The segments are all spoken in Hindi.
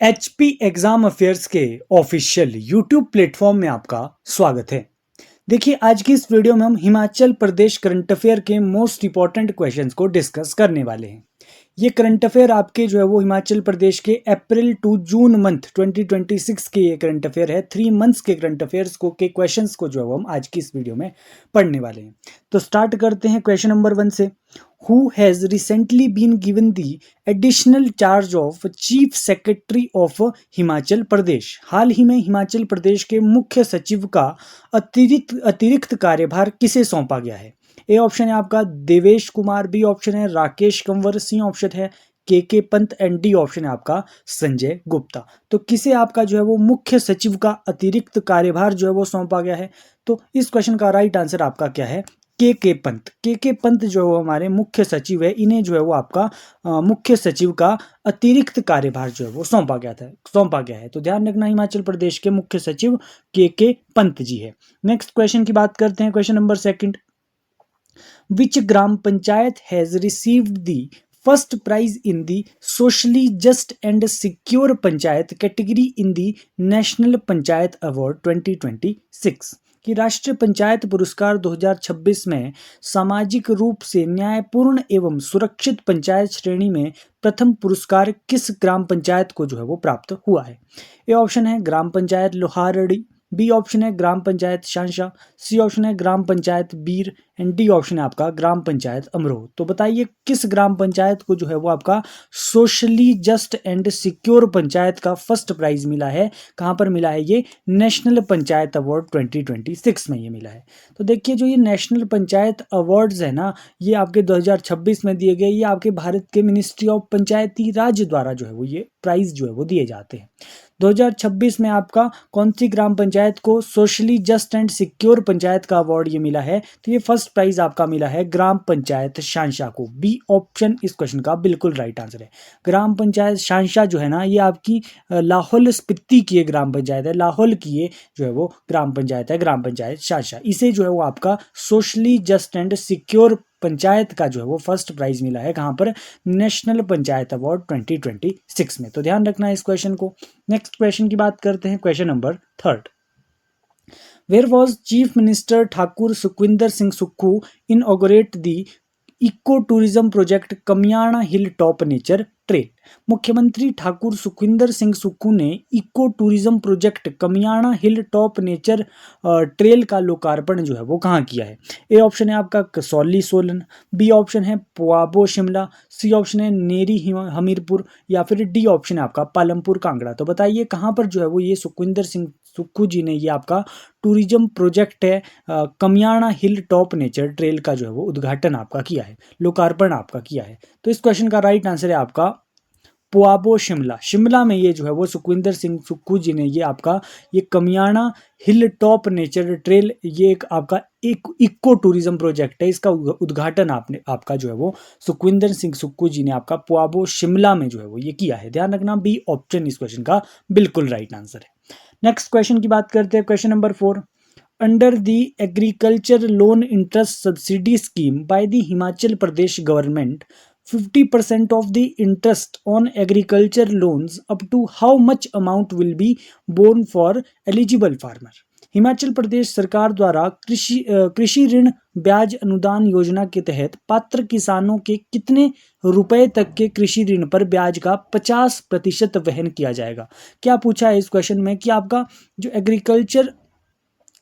एचपी एग्जाम अफेयर्स के ऑफिशियल यूट्यूब प्लेटफॉर्म में आपका स्वागत है। देखिए, आज की इस वीडियो में हम हिमाचल प्रदेश करंट अफेयर के मोस्ट इंपॉर्टेंट क्वेश्चंस को डिस्कस करने वाले हैं। ये करंट अफेयर आपके जो है वो हिमाचल प्रदेश के अप्रैल टू जून मंथ 2026 के ये करंट अफेयर है। 3 मंथ्स के करंट अफेयर्स को के क्वेश्चंस को जो है वो हम आज की इस वीडियो में पढ़ने वाले हैं। तो स्टार्ट करते हैं क्वेश्चन नंबर 1 से। Who has recently been given the additional charge of chief secretary of Himachal Pradesh? हाल ही में हिमाचल प्रदेश के मुख्य सचिव का अतिरिक्त कार्यभार किसे सौंपा गया है? ए ऑप्शन है आपका देवेश कुमार, बी ऑप्शन है राकेश कंवर, सी ऑप्शन है के पंत एंड डी ऑप्शन है आपका संजय गुप्ता। तो किसे आपका जो है वो मुख्य सचिव का अतिरिक्त कार्यभार जो है वो सौंपा गया है? तो इस क्वेश्चन का राइट आंसर आपका क्या है? के पंत जो हमारे मुख्य सचिव है, इन्हें जो है वो आपका मुख्य सचिव का अतिरिक्त कार्यभार जो है वो सौंपा गया है। तो ध्यान रखना, हिमाचल प्रदेश के मुख्य सचिव के पंत जी है। नेक्स्ट क्वेश्चन की बात करते हैं, question number 2। Which gram panchayat has received the first prize in the socially just and secure panchayat category in the National Panchayat Award 2026? कि राष्ट्रीय पंचायत पुरस्कार 2026 में सामाजिक रूप से न्यायपूर्ण एवं सुरक्षित पंचायत श्रेणी में प्रथम पुरस्कार किस ग्राम पंचायत को जो है वो प्राप्त हुआ है? ए ऑप्शन है ग्राम पंचायत लोहारड़ी, बी ऑप्शन है ग्राम पंचायत शांशा, सी ऑप्शन है ग्राम पंचायत बीर एंड डी ऑप्शन है आपका ग्राम पंचायत अमरोह। तो बताइए किस ग्राम पंचायत को जो है वो आपका socially just and secure panchayat का फर्स्ट प्राइज मिला है? कहाँ पर मिला है ये? नेशनल पंचायत अवार्ड 2026 में ये मिला है। तो देखिए, जो ये नेशनल पंचायत अवार्ड्स है ना, ये आपके 2026 में दिए गए। ये आपके भारत के मिनिस्ट्री ऑफ पंचायती राज द्वारा जो है वो ये प्राइज जो है वो दिए जाते हैं। 2026 में आपका कौन सी ग्राम पंचायत को socially just and secure panchayat का अवार्ड ये मिला है? तो ये फर्स्ट प्राइज आपका मिला है ग्राम पंचायत शांशा को। बी ऑप्शन इस क्वेश्चन का बिल्कुल राइट आंसर है। ग्राम पंचायत शांशा जो है ना, ये आपकी लाहौल स्पीति की ग्राम पंचायत है। लाहौल की ये जो है वो ग्राम पंचायत है, ग्राम पंचायत शांशा। इसे जो है वो आपका socially just and secure panchayat का जो है वो फर्स्ट प्राइज मिला है। कहाँ पर? नेशनल पंचायत अवार्ड 2026 में। तो ध्यान रखना है इस क्वेश्चन को। नेक्स्ट क्वेश्चन की बात करते हैं, question number 3। Where was chief minister Thakur Sukhvinder Singh Sukhu inaugurate the eco tourism project Kamiyana hill top nature trail? मुख्यमंत्री ठाकुर सुखविंदर सिंह सुक्खू ने eco tourism project Kamiyana hill top nature trail का लोकार्पण जो है वो कहाँ किया है? ए ऑप्शन है आपका कसौली सोलन, बी ऑप्शन है पुआबो शिमला, सी ऑप्शन है नेरी हमीरपुर, या फिर डी ऑप्शन है आपका पालमपुर कांगड़ा। तो बताइए कहाँ पर जो है वो ये सुखविंदर सिंह सुक्खू जी ने ये आपका टूरिज्म प्रोजेक्ट है कमियाणा हिल टॉप नेचर ट्रेल का जो है वो उद्घाटन आपका किया है, लोकार्पण आपका किया है? तो इस क्वेश्चन का राइट आंसर है आपका पुआबो शिमला। शिमला में ये जो है वो सुखविंदर सिंह सुक्खू जी ने ये आपका ये कमियाणा हिल टॉप नेचर ट्रेल, ये एक आपका एक इको टूरिज्म प्रोजेक्ट है। इसका उद्घाटन आपका जो है वो सुखविंदर सिंह सुक्खू जी ने आपका पुआबो शिमला में जो है वो ये किया है। ध्यान रखना, बी ऑप्शन इस क्वेश्चन का बिल्कुल राइट आंसर है। नेक्स्ट क्वेश्चन की बात करते हैं, question number 4। Under the agriculture loan interest subsidy scheme bye the Himachal Pradesh government 50% of the interest on agriculture loans up to how much amount will be borne for eligible farmer? Himachal Pradesh सरकार द्वारा कृषि ऋण ब्याज अनुदान योजना के तहत पात्र किसानों के कितने रुपए तक के कृषि ऋण पर ब्याज का 50% वहन किया जाएगा? क्या पूछा है इस क्वेश्चन में कि आपका जो एग्रीकल्चर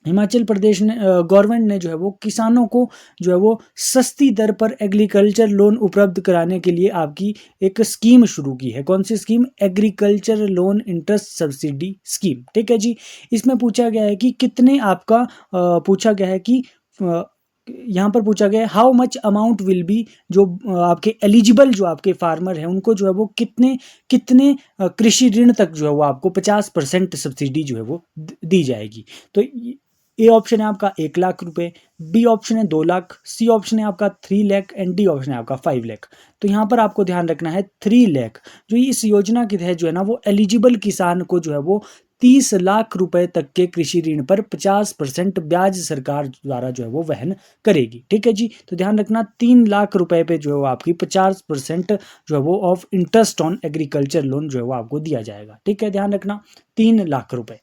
हिमाचल प्रदेश ने गवर्नमेंट ने जो है वो किसानों को जो है वो सस्ती दर पर एग्रीकल्चर लोन उपलब्ध कराने के लिए आपकी एक स्कीम शुरू की है। कौन सी scheme? Agriculture loan interest subsidy scheme. ठीक है जी। इसमें पूछा गया है कि कितने आपका पूछा गया है कि यहाँ पर पूछा गया है how much amount will be, जो आपके एलिजिबल जो आपके फार्मर हैं उनको जो है वो कितने कितने कृषि ऋण तक जो है वो आपको 50% सब्सिडी जो है वो दी जाएगी। तो ए ऑप्शन है आपका 1 लाख रुपए, बी ऑप्शन है 2 लाख, सी ऑप्शन है आपका 3 लाख एंड डी ऑप्शन है आपका 5 लाख। तो यहाँ पर आपको ध्यान रखना है 3 लाख जो इस योजना के तहत जो है ना वो एलिजिबल किसान को जो है वो 30 लाख रुपए तक के कृषि ऋण पर 50% ब्याज सरकार द्वारा जो है वो वहन करेगी। ठीक है जी, तो ध्यान रखना 3 लाख रुपए पे जो है वो आपकी 50% जो है वो of interest on agriculture loan जो है वो आपको दिया जाएगा। ठीक है, ध्यान रखना 3 लाख रुपए।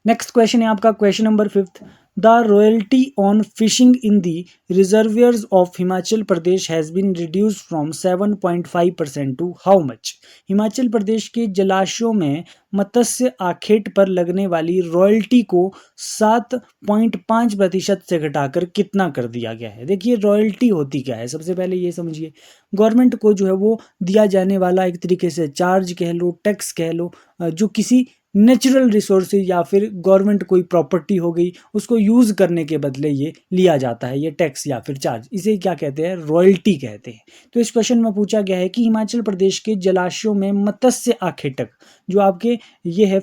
नेक्स्ट क्वेश्चन है आपका question number 5th। The royalty on fishing in the reservoirs of Himachal Pradesh has been reduced from 7.5% to how much. Himachal Pradesh के जलाशयों में मत्स्य आखेट पर लगने वाली रॉयल्टी को 7.5% से घटाकर कितना कर दिया गया है। देखिए रॉयल्टी होती क्या है, सबसे पहले ये समझिए। गवर्नमेंट को जो है वो दिया जाने वाला एक तरीके से चार्ज कह लो, टैक्स कह लो, जो किसी नेचुरल रिसोर्सेज या फिर गवर्नमेंट कोई प्रॉपर्टी हो गई उसको यूज़ करने के बदले ये लिया जाता है, ये टैक्स या फिर चार्ज, इसे क्या कहते हैं, रॉयल्टी कहते हैं। तो इस क्वेश्चन में पूछा गया है कि हिमाचल प्रदेश के जलाशयों में मत्स्य आखेटक जो आपके ये है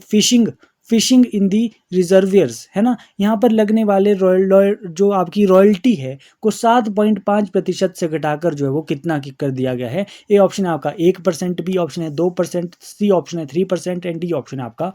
फिशिंग इन दी रिजर्वियर्स है ना, यहाँ पर लगने वाले जो आपकी रॉयल्टी है को 7.5% से घटाकर जो है वो कितना की कर दिया गया है। ए ऑप्शन है आपका 1%, बी ऑप्शन है 2%, सी ऑप्शन है 3% एंड डी ऑप्शन है आपका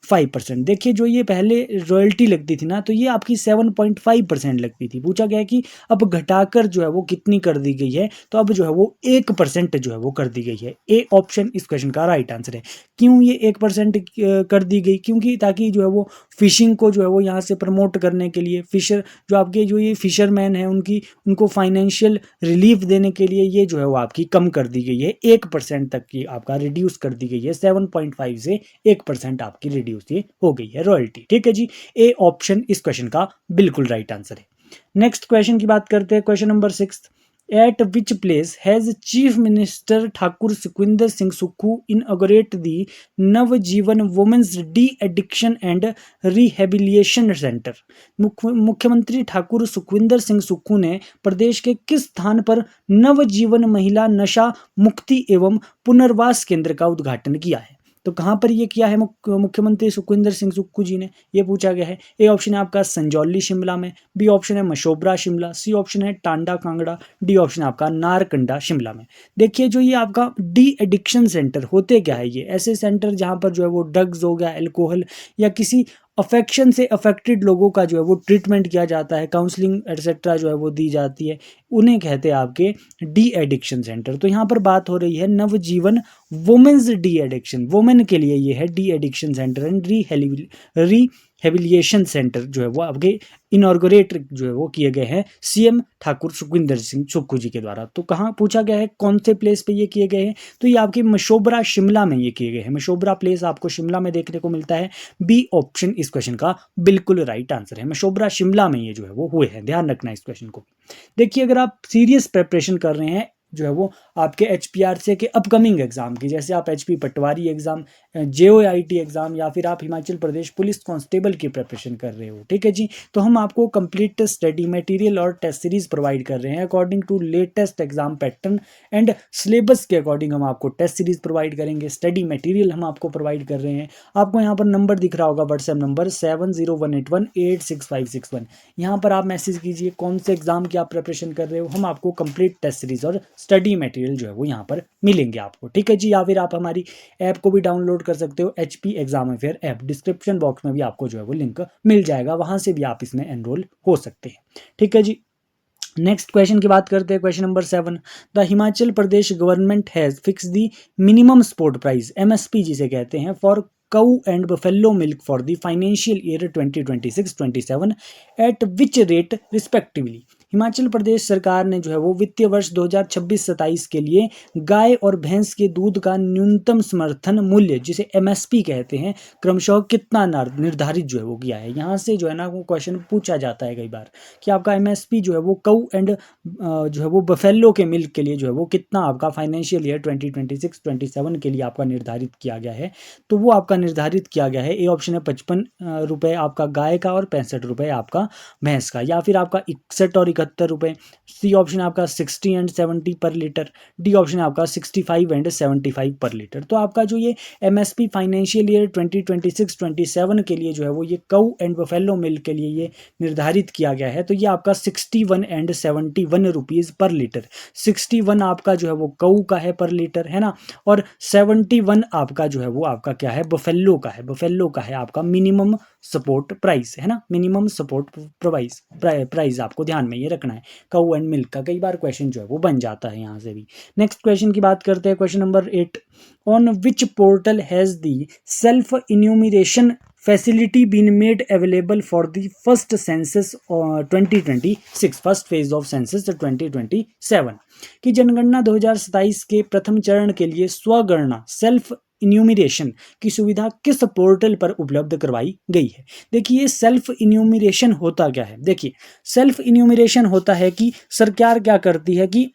5%। देखिए जो ये पहले रॉयल्टी लगती थी ना तो ये आपकी 7.5% लगती थी। पूछा गया कि अब घटाकर जो है वो कितनी कर दी गई है, तो अब जो है वो 1% जो है वो कर दी गई है। ए ऑप्शन इस क्वेश्चन का राइट आंसर है। क्यों ये 1% कर दी गई, क्योंकि ताकि जो है वो फिशिंग को जो है वो यहाँ से प्रमोट करने के लिए फिशर जो आपके जो ये फिशरमैन है उनको फाइनेंशियल रिलीफ देने के लिए ये जो है वो आपकी कम कर दी गई है, 1% तक की आपका रिड्यूस कर दी गई है, 7.5 से 1% आपकी रिड्यूस ये हो गई है रॉयल्टी। ठीक है जी, ए ऑप्शन इस क्वेश्चन का बिल्कुल राइट आंसर है। नेक्स्ट क्वेश्चन की बात करते हैं, question number 6। At which place has Chief Minister Thakur Sukhwinder Singh Sukhu inaugurate the Navjeevan Women's De-Addiction and Rehabilitation Center? मुख्यमंत्री ठाकुर सुखविंदर सिंह सुक्खू ने प्रदेश के किस स्थान पर नवजीवन महिला नशा मुक्ति एवं पुनर्वास केंद्र का उद्घाटन किया है? तो कहाँ पर ये किया है मुख्यमंत्री सुखविंदर सिंह सुक्खू जी ने, ये पूछा गया है। ए ऑप्शन है आपका संजौली शिमला में, बी ऑप्शन है मशोबरा शिमला, सी ऑप्शन है टांडा कांगड़ा, डी ऑप्शन है आपका नारकंडा शिमला में। देखिए जो ये आपका डी एडिक्शन सेंटर होते क्या है, ये ऐसे सेंटर जहाँ पर जो है वो ड्रग्स हो गया, एल्कोहल या किसी अफेक्शन से अफेक्टेड लोगों का जो है वो ट्रीटमेंट किया जाता है, काउंसलिंग एटसेट्रा जो है वो दी जाती है, उन्हें कहते हैं आपके डी एडिक्शन सेंटर। तो यहाँ पर बात हो रही है नवजीवन वुमेन्स डी एडिक्शन, वुमेन के लिए ये है de addiction centre and rehabilitation centre जो है वो आपके इनॉर्गोरेट जो है वो किए गए हैं सीएम ठाकुर सुखविंदर सिंह सुक्खू जी के द्वारा। तो कहाँ पूछा गया है कौन से प्लेस पे ये किए गए हैं, तो ये आपके मशोबरा शिमला में ये किए गए हैं। मशोबरा प्लेस आपको शिमला में देखने को मिलता है। बी ऑप्शन इस क्वेश्चन का बिल्कुल राइट आंसर है, मशोबरा शिमला में ये जो है वो हुए हैं, ध्यान रखना इस क्वेश्चन को। देखिए अगर आप सीरियस प्रिपरेशन कर रहे हैं जो है वो आपके HPRC के अपकमिंग एग्जाम की, जैसे आप HP Patwari exam, JOIT exam या फिर आप हिमाचल प्रदेश पुलिस कांस्टेबल की प्रिपरेशन कर रहे हो, ठीक है जी, तो हम आपको कंप्लीट स्टडी मटेरियल और टेस्ट सीरीज प्रोवाइड कर रहे हैं according to latest exam pattern and syllabus के अकॉर्डिंग हम आपको टेस्ट सीरीज प्रोवाइड करेंगे, स्टडी मटेरियल हम आपको प्रोवाइड कर रहे हैं। आपको यहाँ पर नंबर दिख रहा होगा व्हाट्सएप नंबर 7018186561, यहाँ पर आप मैसेज कीजिए कौन से एग्जाम की आप प्रिपरेशन कर रहे हो, हम आपको कंप्लीट टेस्ट सीरीज और स्टडी मटेरियल जो है वो यहाँ पर मिलेंगे आपको, ठीक है जी। या फिर आप हमारी ऐप को भी डाउनलोड कर सकते हो, HP exam affair app, description box में भी आपको जो है वो लिंक मिल जाएगा, वहां से भी आप इसमें एनरोल हो सकते हैं, ठीक है जी। नेक्स्ट क्वेश्चन की बात करते हैं, question number 7। The Himachal Pradesh government has fix the minimum support price, MSP जिसे कहते हैं, for cow and buffalo milk for the financial year 2026-27 at which rate respectively। Himachal Pradesh सरकार ने जो है वो वित्तीय वर्ष 2026-27 के लिए गाय और भैंस के दूध का न्यूनतम समर्थन मूल्य जिसे MSP कहते हैं क्रमशः कितना निर्धारित जो है वो किया है। यहाँ से जो है ना वो क्वेश्चन पूछा जाता है कई बार कि आपका MSP जो है वो कऊ एंड जो है वो बफेलो के मिल्क के लिए जो है वो कितना आपका फाइनेंशियल ईयर 2026-27 के लिए आपका निर्धारित किया गया है। तो वो आपका निर्धारित किया गया है, ए ऑप्शन है 55 रुपये आपका गाय का और 65 रुपये आपका भैंस का, या फिर आपका 61 और ₹71। सी ऑप्शन है आपका 60 एंड 70 पर लीटर। डी ऑप्शन है आपका 65 एंड 75 पर लीटर। तो आपका जो ये एमएसपी फाइनेंशियल ईयर 2026-27 के लिए जो है वो ये काऊ एंड बफेलो मिल्क के लिए ये निर्धारित किया गया है। तो ये आपका 61 एंड 71 रुपीज़ पर लीटर। 61 आपका जो है वो काऊ का है पर लीटर, है ना, और 71 आपका जो है वो आपका क्या है, बफेलो का है। बफेलो का है आपका मिनिमम सपोर्ट प्राइस, है ना, मिनिमम सपोर्ट प्राइस आपको ध्यान में ये रखना है। काऊ एंड मिल्क का कई बार क्वेश्चन जो है वो बन जाता है यहाँ से भी। नेक्स्ट क्वेश्चन की बात करते हैं, question number 8। On which portal has the self enumeration facility been made available for the first census 2026, first phase of census 2027 की जनगणना 2027 के प्रथम चरण के लिए स्वगणना सेल्फ इन्यूमरेशन की सुविधा किस पोर्टल पर उपलब्ध करवाई गई है। देखिए सेल्फ इन्यूमरेशन होता क्या है। देखिए सेल्फ इन्यूमरेशन होता है कि सरकार क्या करती है कि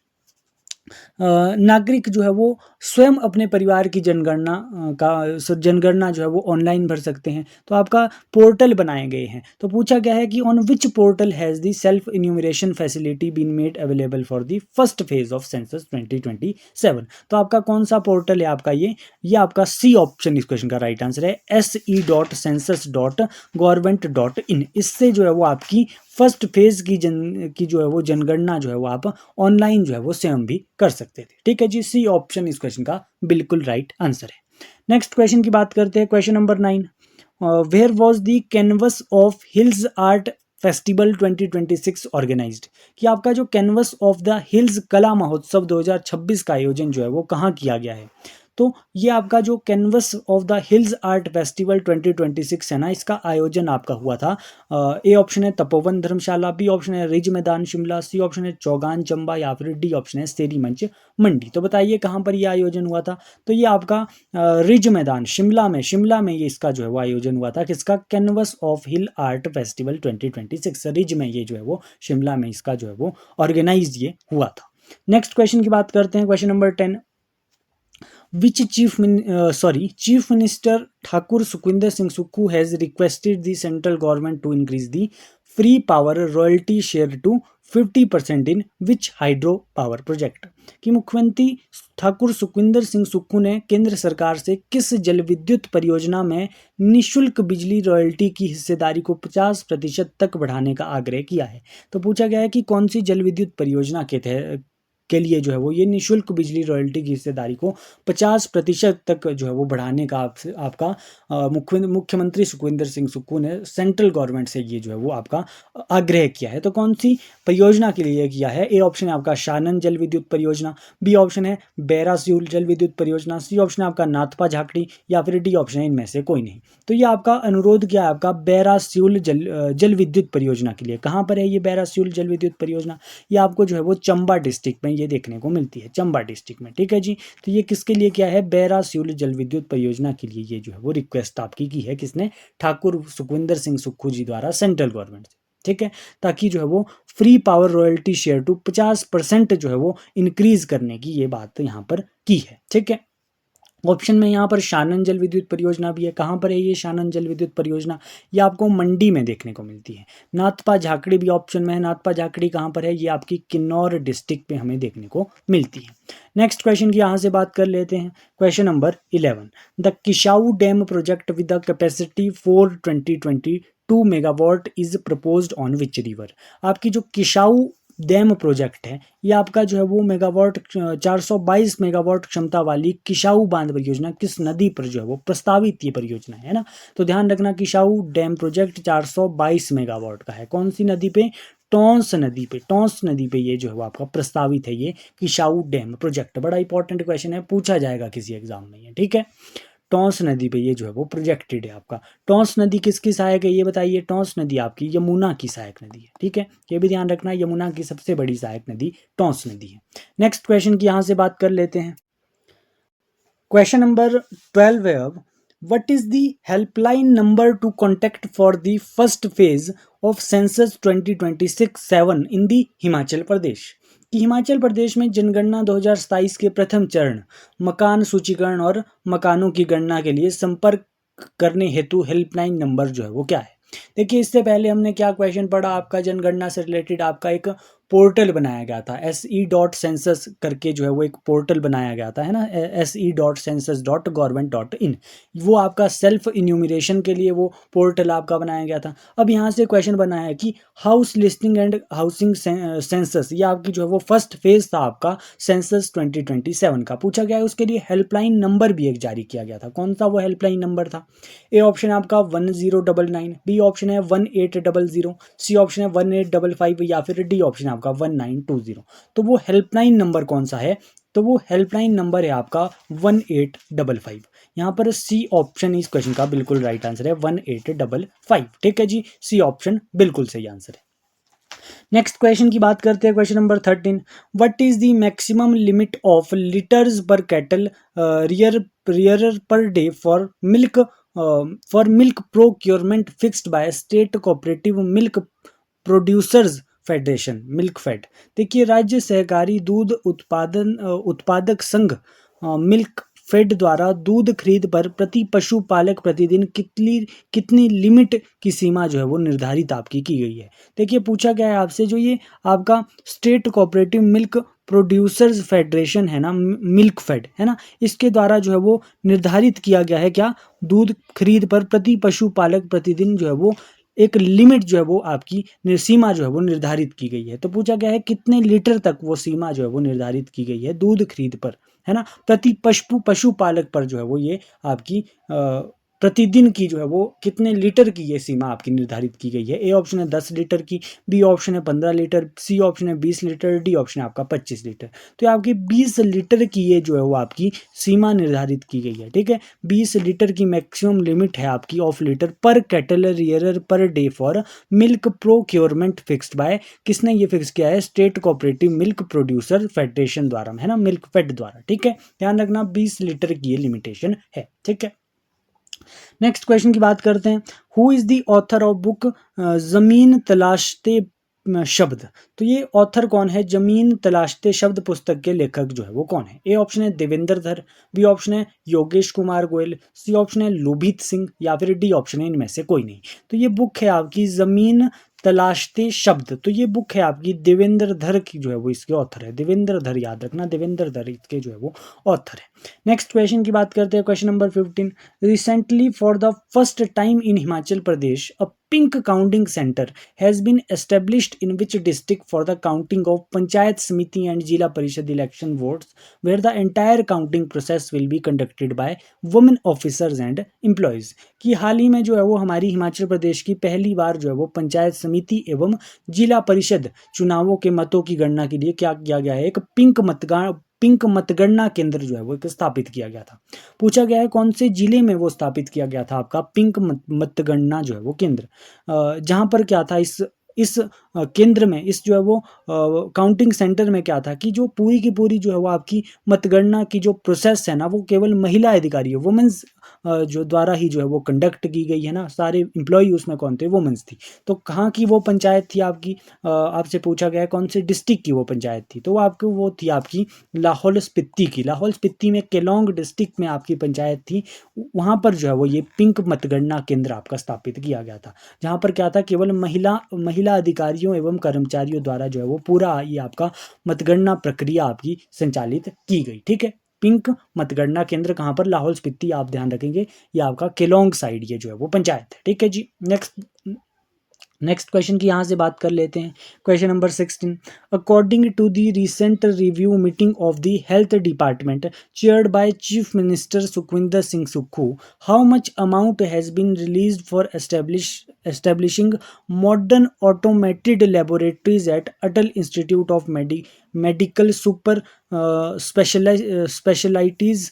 नागरिक जो है वो स्वयं अपने परिवार की जनगणना जो है वो ऑनलाइन भर सकते हैं। तो आपका पोर्टल बनाए गए हैं। तो पूछा गया है कि on which portal has the self enumeration facility been made available for the first phase of census 2027। तो आपका कौन सा पोर्टल है आपका ये आपका सी ऑप्शन इस क्वेश्चन का राइट आंसर है, se.census.government.in। इससे जो है वो आपकी फर्स्ट फेज की जो है वो जनगणना जो है वो आप ऑनलाइन जो है वो स्वयं भी कर सकते थे। ठीक है जी, सी ऑप्शन इस क्वेश्चन का बिल्कुल राइट आंसर है। नेक्स्ट क्वेश्चन की बात करते हैं, question number 9। Where was the canvas of hills art festival 2026 organised. कि आपका जो कैनवस ऑफ द हिल्स कला महोत्सव 2026 का आयोजन जो है वो कहाँ किया गया है। तो ये आपका जो canvas of the hills art festival 2026 है ना, इसका आयोजन आपका हुआ था। ए ऑप्शन है तपोवन धर्मशाला, बी ऑप्शन है रिज मैदान शिमला, सी ऑप्शन है चौगान चंबा, या फिर डी ऑप्शन है सेरी मंच मंडी। तो बताइए कहाँ पर ये आयोजन हुआ था। तो ये आपका रिज मैदान शिमला में ये इसका जो है वो आयोजन हुआ था। किसका, canvas of hill art festival 2026 ridge में ये जो है वो शिमला में इसका जो है वो ऑर्गेनाइज ये हुआ था। नेक्स्ट क्वेश्चन की बात करते हैं, question number 10। Which Chief Minister Thakur Sukhwinder Singh Sukhu has requested the central government to increase the free power royalty share to 50% in which hydro power project। कि मुख्यमंत्री ठाकुर सुखविंदर सिंह सुक्खू ने केंद्र सरकार से किस जल विद्युत परियोजना में निःशुल्क बिजली रॉयल्टी की हिस्सेदारी को 50% तक बढ़ाने का आग्रह किया है। तो पूछा गया है कि कौन सी जल विद्युत परियोजना के लिए जो है वो ये निःशुल्क बिजली रॉयल्टी की हिस्सेदारी को 50% तक जो है वो बढ़ाने का आपका मुख्यमंत्री सुखविंदर सिंह सुक्खू ने सेंट्रल गवर्नमेंट से ये जो है वो आपका आग्रह किया है। तो कौन सी परियोजना के लिए किया है। ए ऑप्शन है आपका शानन जल विद्युत परियोजना, बी ऑप्शन है बैरासियूल जल विद्युत परियोजना, सी ऑप्शन है आपका नाथपा झाकड़ी, या फिर डी ऑप्शन है इनमें से कोई नहीं। तो ये आपका अनुरोध क्या है आपका बैरासियूल जल विद्युत परियोजना के लिए। कहाँ पर है ये बैरासियूल जल विद्युत परियोजना। ये आपको जो है वो चंबा डिस्ट्रिक्ट में ये देखने को मिलती है, चंबा डिस्ट्रिक्ट में। ठीक है जी, तो ये किसके लिए क्या है, बैरासियूल जल विद्युत परियोजना के लिए ये जो है वो रिक्वेस्ट आपकी की है। किसने, ठाकुर सुखविंदर सिंह सुक्खू जी द्वारा सेंट्रल गवर्नमेंट से। ठीक है, ताकि जो है वो free power royalty share to 50% जो है वो इंक्रीज करने की ये बात यहाँ पर की है। ठीक है, ऑप्शन में यहाँ पर शानन जल विद्युत परियोजना भी है। कहाँ पर है ये शानन जल विद्युत परियोजना, ये आपको मंडी में देखने को मिलती है। नाथपा झाकड़ी भी ऑप्शन में है। नाथपा झाकड़ी कहाँ पर है, ये आपकी किन्नौर डिस्ट्रिक्ट में हमें देखने को मिलती है। नेक्स्ट क्वेश्चन की यहाँ से बात कर लेते हैं, question number 11। The Kishau dam project with the capacity 4 megawatt is proposed on which river. आपकी जो किशाऊ डैम प्रोजेक्ट है ये आपका जो है वो मेगावाट 422 मेगावाट क्षमता वाली किशाऊ बांध परियोजना किस नदी पर जो है वो प्रस्तावित ये परियोजना है ना। तो ध्यान रखना किशाऊ डैम प्रोजेक्ट 422 मेगावाट का है। कौन सी नदी पे, टॉन्स नदी पे ये जो है वो आपका प्रस्तावित है ये किशाऊ डैम प्रोजेक्ट। बड़ा इंपॉर्टेंट क्वेश्चन है, पूछा जाएगा किसी एग्जाम में ये। ठीक है, टॉन्स नदी पे ये जो है वो प्रोजेक्टेड है आपका। टॉन्स नदी किसकी सहायक है ये बताइए। टॉन्स नदी आपकी यमुना की सहायक नदी है। ठीक है, ये भी ध्यान रखना, यमुना की सबसे बड़ी सहायक नदी टॉन्स नदी है। नेक्स्ट क्वेश्चन की यहाँ से बात कर लेते हैं, क्वेश्चन नंबर 12 है अब, what is the helpline number to contact for the first phase of census 2026-7 in the Himachal Pradesh. कि हिमाचल प्रदेश में जनगणना 2027 के प्रथम चरण मकान सूचीकरण और मकानों की गणना के लिए संपर्क करने हेतु हेल्पलाइन नंबर जो है वो क्या है। देखिए इससे पहले हमने क्या क्वेश्चन पढ़ा, आपका जनगणना से रिलेटेड आपका एक पोर्टल बनाया गया था, se.census करके जो है वो एक पोर्टल बनाया गया था, है ना, se.census.government.in। वो आपका सेल्फ इन्यूमरेशन के लिए वो पोर्टल आपका बनाया गया था। अब यहाँ से क्वेश्चन बना है कि house listing and housing census, ये आपकी जो है वो फर्स्ट फेज था आपका सेंसस 2027 का, पूछा गया है उसके लिए हेल्पलाइन नंबर भी एक जारी किया गया था। कौन सा वो हेल्पलाइन नंबर था? ए ऑप्शन है आपका 1099, बी ऑप्शन है 1800, सी ऑप्शन है 1855 या फिर डी ऑप्शन है आपका 1920। तो वो हेल्पलाइन नंबर कौन सा है? तो वो हेल्पलाइन नंबर है आपका 1855। यहाँ पर सी ऑप्शन इस क्वेश्चन का बिल्कुल राइट आंसर है 1855। ठीक है जी, सी ऑप्शन बिल्कुल सही आंसर है। नेक्स्ट क्वेश्चन की बात करते हैं, question number 13। What is the maximum limit of litres per cattle rear per day for milk procurement fixed by state cooperative milk producers federation, milk fed. देखिए राज्य सहकारी दूध उत्पादक संघ मिल्क फेड द्वारा दूध खरीद पर प्रति पशुपालक प्रतिदिन कितनी कितनी लिमिट की सीमा जो है वो निर्धारित आपकी की गई है। देखिए पूछा गया है आपसे, जो ये आपका state cooperative milk producers federation है ना, मिल्क फेड है ना, इसके द्वारा जो है वो निर्धारित किया गया है क्या, दूध खरीद पर प्रति पशुपालक प्रतिदिन जो है वो एक लिमिट जो है वो आपकी सीमा जो है वो निर्धारित की गई है। तो पूछा गया है कितने लीटर तक वो सीमा जो है वो निर्धारित की गई है दूध खरीद पर, है ना, प्रति पशुपालक पर जो है वो ये आपकी प्रतिदिन की जो है वो कितने लीटर की ये सीमा आपकी निर्धारित की गई है। ए ऑप्शन है 10 लीटर की, बी ऑप्शन है 15 लीटर, सी ऑप्शन है 20 लीटर, डी ऑप्शन है आपका 25 लीटर। तो ये आपकी 20 लीटर की ये जो है वो आपकी सीमा निर्धारित की गई है। ठीक है, 20 लीटर की मैक्सिमम लिमिट है आपकी of litre per cattle rearer per day for milk procurement fixed by, किसने ये फिक्स किया है? State cooperative milk producer federation द्वारा, है ना, मिल्क फेड द्वारा। ठीक है, ध्यान रखना 20 लीटर की ये लिमिटेशन है। ठीक है, नेक्स्ट क्वेश्चन की बात करते हैं। Who is the author of book जमीन तलाशते शब्द? तो ये ऑथर कौन है जमीन तलाशते शब्द पुस्तक के लेखक जो है वो कौन है? ए ऑप्शन है देवेंद्र धर, बी ऑप्शन है योगेश कुमार गोयल, सी ऑप्शन है लोभित सिंह या फिर डी ऑप्शन है इनमें से कोई नहीं। तो ये बुक है आपकी जमीन तलाशते शब्द, तो ये बुक है आपकी देवेंद्र धर की जो है वो इसके ऑथर है। देवेंद्र धर याद रखना, देवेंद्र धर इसके जो है वो ऑथर है। नेक्स्ट क्वेश्चन की बात करते हैं, question number 15। Recently, for the first time in Himachal Pradesh, a pink counting center has been established in which district for the counting of Panchayat Samiti and Jila Parishad election votes, where the entire counting process will be conducted by women officers and employees। कि हाल ही में जो है वो हमारी हिमाचल प्रदेश की पहली बार जो है वो पंचायत समिति एवं जिला परिषद चुनावों के मतों की गणना के लिए क्या किया गया है? एक पिंक मतगणना केंद्र जो है वो एक स्थापित किया गया था। पूछा गया है कौन से जिले में वो स्थापित किया गया था आपका पिंक मतगणना जो है वो केंद्र, जहां पर क्या था इस केंद्र में, इस जो है वो काउंटिंग सेंटर में क्या था कि जो पूरी की पूरी जो है वो आपकी मतगणना की जो प्रोसेस है ना वो केवल महिला अधिकारी है, वुमेन्स जो द्वारा ही जो है वो कंडक्ट की गई है ना, सारे एम्प्लॉय उसमें कौन थे? वुमेन्स थी। तो कहाँ की वो पंचायत थी आपकी? आपसे पूछा गया है कौन से डिस्ट्रिक्ट की वो पंचायत थी, तो वो आपको वो थी आपकी लाहौल स्पीति की। लाहौल स्पीति में केलोंग डिस्ट्रिक्ट में आपकी पंचायत थी, वहाँ पर जो है वो ये पिंक मतगणना केंद्र आपका स्थापित किया गया था, जहाँ पर क्या था केवल महिला अधिकारियों एवं कर्मचारियों द्वारा जो है वो पूरा ये आपका मतगणना प्रक्रिया आपकी संचालित की गई। ठीक है, पिंक मतगणना केंद्र कहाँ पर? लाहौल स्पीति, आप ध्यान रखेंगे ये आपका केलोंग साइड ये जो है वो पंचायत है। ठीक है जी, नेक्स्ट क्वेश्चन की यहाँ से बात कर लेते हैं, question number 16। According to the recent review meeting of the health department chaired by chief minister Sukhvinder Singh Sukhu, how much amount has been released for establishing modern automated laboratories at Atal Institute of Medical Super Specialities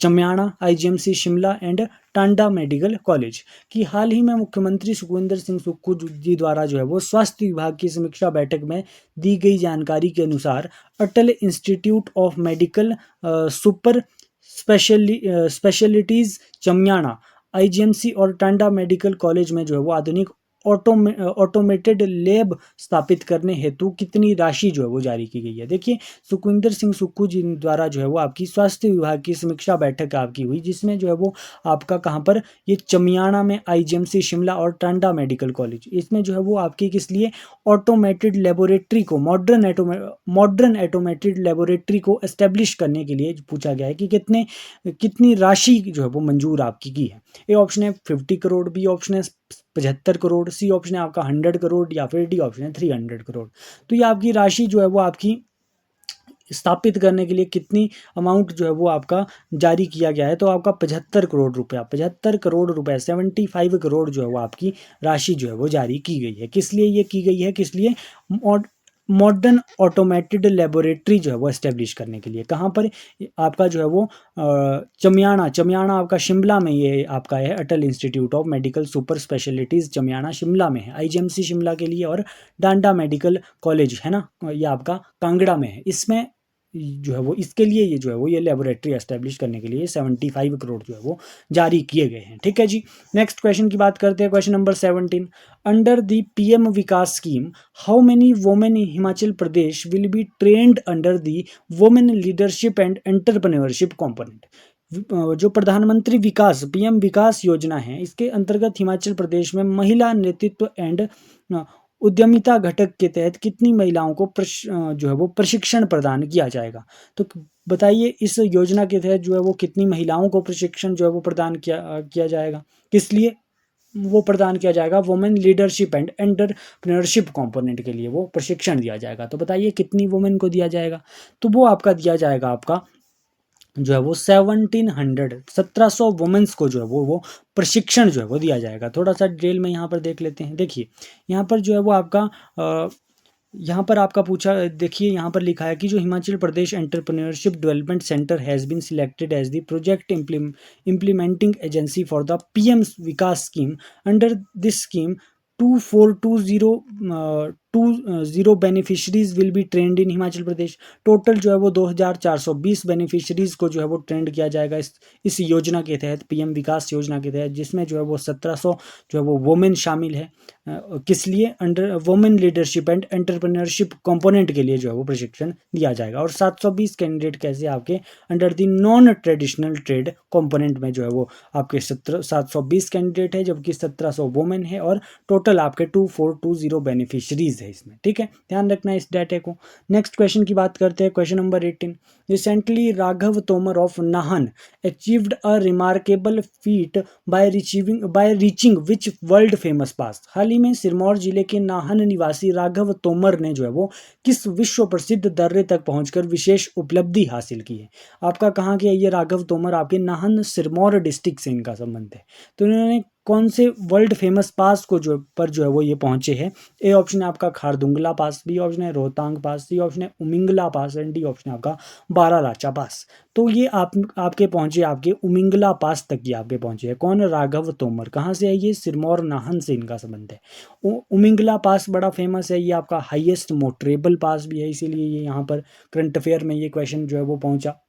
Chamyana, IGMC Shimla and Tanda medical college. कि हाल ही में मुख्यमंत्री सुखविंदर सिंह सुक्खू जी द्वारा जो है वो स्वास्थ्य विभाग की समीक्षा बैठक में दी गई जानकारी के अनुसार Atal institute of medical super specialities Chamyana, IGMC और टांडा मेडिकल कॉलेज में जो है वो आधुनिक ऑटोमेटेड लैब स्थापित करने हेतु कितनी राशि जो है वो जारी की गई है। देखिए सुखविंदर सिंह सुक्खू जी द्वारा जो है वो आपकी स्वास्थ्य विभाग की समीक्षा बैठक आपकी हुई, जिसमें जो है वो आपका कहाँ पर, ये चमियाना में आईजीएमसी शिमला और टांडा मेडिकल कॉलेज, इसमें जो है वो आपकी किस लिए, ऑटोमेटेड लेबोरेटरी को, मॉडर्न ऑटोमेटेड लेबोरेटरी को एस्टेब्लिश करने के लिए पूछा गया है कि कितनी राशि जो है वो मंजूर आपकी की है। ए ऑप्शन है 50 करोड़, बी ऑप्शन है 75 करोड़, सी ऑप्शन है आपका 100 करोड़, या फिर डी ऑप्शन है 300 करोड़। तो ये आपकी राशि जो है वो आपकी स्थापित करने के लिए कितनी अमाउंट जो है वो आपका जारी किया गया है, तो आपका 75 करोड़ रुपया, 75 करोड़ रुपए, 75 करोड़ जो है वो आपकी राशि जो है वो जारी की गई है। किस लिए ये की गई है, किस लिए, मॉडर्न ऑटोमेटेड लेबोरेटरी जो है वो एस्टेब्लिश करने के लिए। कहाँ पर आपका जो है वो चमियाना आपका शिमला में, ये आपका है Atal institute of medical super specialities Chamiyana Shimla में है, आईजीएमसी शिमला के लिए, और डांडा मेडिकल कॉलेज है ना, ये आपका कांगड़ा में है। इसमें जो है वो इसके लिए ये जो है वो ये लेबोरेटरी एस्टेब्लिश करने के लिए 75 करोड़ जो है वो जारी किए गए हैं। ठीक है जी, नेक्स्ट क्वेश्चन की बात करते हैं, question number 17। Under the PM Vikas scheme how many women in Himachal Pradesh will be trend under the women leadership and entrepreneurship component. जो प्रधानमंत्री विकास, पीएम विकास योजना है, इसके अंतर्गत हिमाचल प्रदेश में महिला नेतृत्व एंड उद्यमिता घटक के तहत कितनी महिलाओं को जो है वो प्रशिक्षण प्रदान किया जाएगा। तो बताइए इस योजना के तहत जो है वो कितनी महिलाओं को प्रशिक्षण जो है वो प्रदान किया जाएगा, किस लिए वो प्रदान किया जाएगा, women leadership and entrepreneurship component के लिए वो प्रशिक्षण दिया जाएगा। तो बताइए कितनी वुमेन को दिया जाएगा, तो वो आपका दिया जाएगा आपका जो है वो 1700 वुमेन्स को जो है वो प्रशिक्षण जो है वो दिया जाएगा। थोड़ा सा डिटेल में यहाँ पर देख लेते हैं। देखिए यहाँ पर जो है वो आपका यहाँ पर आपका पूछा, देखिए यहाँ पर लिखा है कि जो Himachal Pradesh entrepreneurship development centre has been selected as the project implementing agency for the PM Vikas scheme. Under this scheme 2420 beneficiaries will be trained in Himachal Pradesh. Total जो है वो 2420 बेनिफिशरीज को जो है वो ट्रेंड किया जाएगा इस योजना के तहत, पीएम विकास योजना के तहत, जिसमें जो है वो 1700 जो है वो वुमेन शामिल है। किस लिए, under women leadership and entrepreneurship component के लिए जो है वो प्रशिक्षण दिया जाएगा। और 720 कैंडिडेट कैसे आपके under the non traditional trade component में जो है वो आपके 720 कैंडिडेट है, जबकि 1700 वुमेन है, और टोटल आपके 2420 बेनिफिशरीज है इसमें। ठीक है, ध्यान रखना इस डाटा को। नेक्स्ट क्वेश्चन की बात करते हैं, question number 18। Recently Raghav Tomar of Nahan achieved a remarkable feat by reaching which world famous pass. हाल ही में सिरमौर जिले के नाहन निवासी राघव तोमर ने जो है वो किस विश्व प्रसिद्ध दर्रे तक पहुंचकर विशेष उपलब्धि हासिल की है। आपका कहाँ के ये राघव तोमर, आपके नाहन सिरमौर डिस्ट्रिक्ट से इनका संबंध है। तो इन्होंने कौन से वर्ल्ड फेमस पास को जो है वो ये पहुंचे हैं। ए ऑप्शन है आपका खारदुंगला पास, बी ऑप्शन है रोहतांग पास, सी ऑप्शन है उमिंगला पास, एंड डी ऑप्शन है आपका बारालाचा पास। तो ये आपके पहुंचे, आपके उमिंगला पास तक ये आपके पहुंचे हैं। कौन, राघव तोमर। कहाँ से है ये, सिरमौर नाहन से इनका संबंध है। उमिंगला पास बड़ा फेमस है, ये आपका हाईएस्ट मोटरेबल पास भी है, इसीलिए ये यहाँ पर करंट अफेयर में ये क्वेश्चन जो है वो पहुंचा।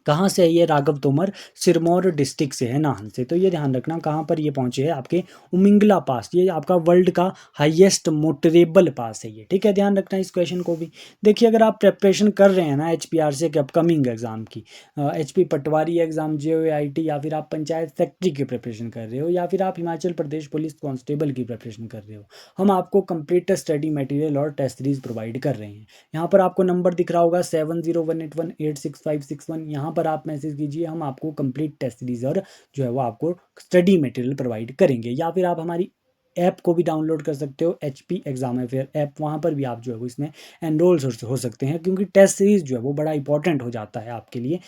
कहाँ से है ये, राघव तोमर सिरमौर डिस्ट्रिक्ट से है, नाहन से। तो ये ध्यान रखना कहाँ पर ये पहुंचे हैं, आपके उमिंगला पास। ये आपका वर्ल्ड का हाईएस्ट मोटरेबल पास है ये। ठीक है, ध्यान रखना इस क्वेश्चन को भी। देखिए अगर आप प्रिपरेशन कर रहे हैं ना HPRC के अपकमिंग एग्जाम की, HP पटवारी एग्जाम, JOAIT, या फिर आप पंचायत सेक्रेटरी की प्रिपरेशन कर रहे हो, या फिर आप हिमाचल प्रदेश पुलिस कांस्टेबल की प्रिपरेशन कर रहे हो, हम आपको कंप्लीट स्टडी मटेरियल और टेस्ट सीरीज प्रोवाइड कर रहे हैं। यहाँ पर आपको नंबर दिख रहा होगा 7018186561। यहाँ पर आप मैसेज कीजिए, हम आपको कंप्लीट टेस्ट सीरीज और जो है वो आपको स्टडी मटेरियल प्रोवाइड करेंगे। या फिर आप हमारी ऐप को भी डाउनलोड कर सकते हो, HP एग्जाम अफेयर ऐप, वहाँ पर भी आप जो है वो इसमें एनरोल हो सकते हैं, क्योंकि टेस्ट सीरीज जो है वो बड़ा इंपॉर्टेंट हो जाता है आपके लिए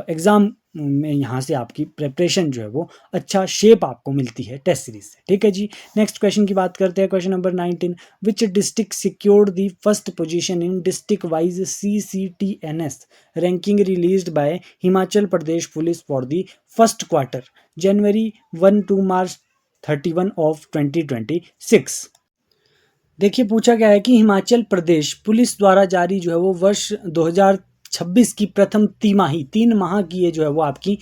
एग्ज़ाम में। यहाँ से आपकी प्रिपरेशन जो है वो अच्छा शेप आपको मिलती है टेस्ट सीरीज से। ठीक है जी, नेक्स्ट क्वेश्चन की बात करते हैं, question number 19। Which district secured the first position in district wise CCTNS ranking released by Himachal Pradesh police for the first quarter January 1 to March 31 of 2026। देखिए पूछा गया है कि हिमाचल प्रदेश पुलिस द्वारा जारी जो है वो वर्ष 2026 की प्रथम तिमाही 3 माह की ये जो है वो आपकी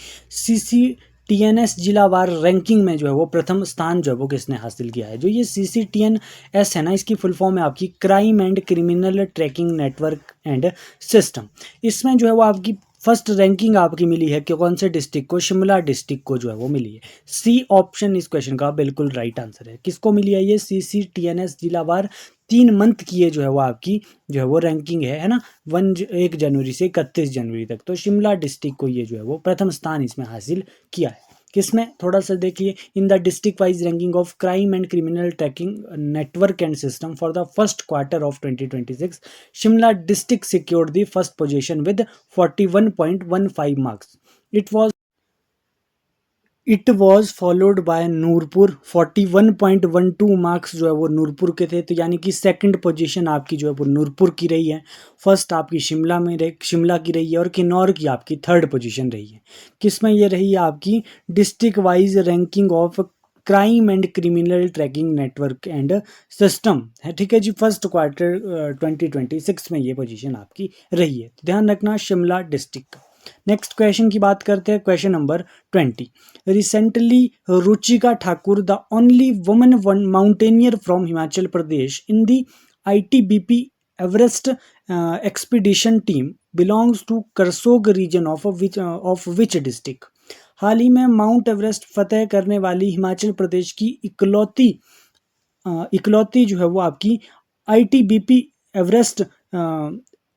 CCTNS जिलावार रैंकिंग में जो है वो प्रथम स्थान जो है वो किसने हासिल किया है? जो ये CCTNS है ना, इसकी फुल फॉर्म है आपकी crime and criminal tracking network and system. इसमें जो है वो आपकी फर्स्ट रैंकिंग आपकी मिली है कि कौन से डिस्ट्रिक्ट को? शिमला डिस्ट्रिक्ट को जो है वो मिली है। सी ऑप्शन इस क्वेश्चन का बिल्कुल राइट आंसर है। किसको मिली है ये? CCTNS जिलावार 3 मंथ की ये जो है वो आपकी जो है वो रैंकिंग है ना, 1 जनवरी से 31 जनवरी तक। तो शिमला डिस्ट्रिक्ट को ये जो है वो प्रथम स्थान इसमें हासिल किया है। किसमें? थोड़ा सा देखिए, in the district wise ranking of crime and criminal tracking network and system for the first quarter of 2026, Shimla district secured the first position with 41.15 marks. It was followed by Nurpur, 41.12 marks जो है वो नूरपुर के थे। तो यानी कि सेकंड पोजीशन आपकी जो है वो नूरपुर की रही है। फर्स्ट आपकी शिमला की रही है और किन्नौर की आपकी थर्ड पोजीशन रही है। किसमें ये रही है? आपकी district wise ranking of crime and criminal tracking network and system है, ठीक है जी। फर्स्ट क्वार्टर 2026 में ये पोजीशन आपकी रही है। तो ध्यान रखना शिमला डिस्ट्रिक्ट का। नेक्स्ट क्वेश्चन की बात करते हैं, question number 20। Recently Ruchika Thakur, the only woman mountaineer from Himachal Pradesh in the ITBP Everest expedition team belongs to Karsog region of which district? हाल ही में माउंट एवरेस्ट फतेह करने वाली हिमाचल प्रदेश की इकलौती जो है वो आपकी ITBP एवरेस्ट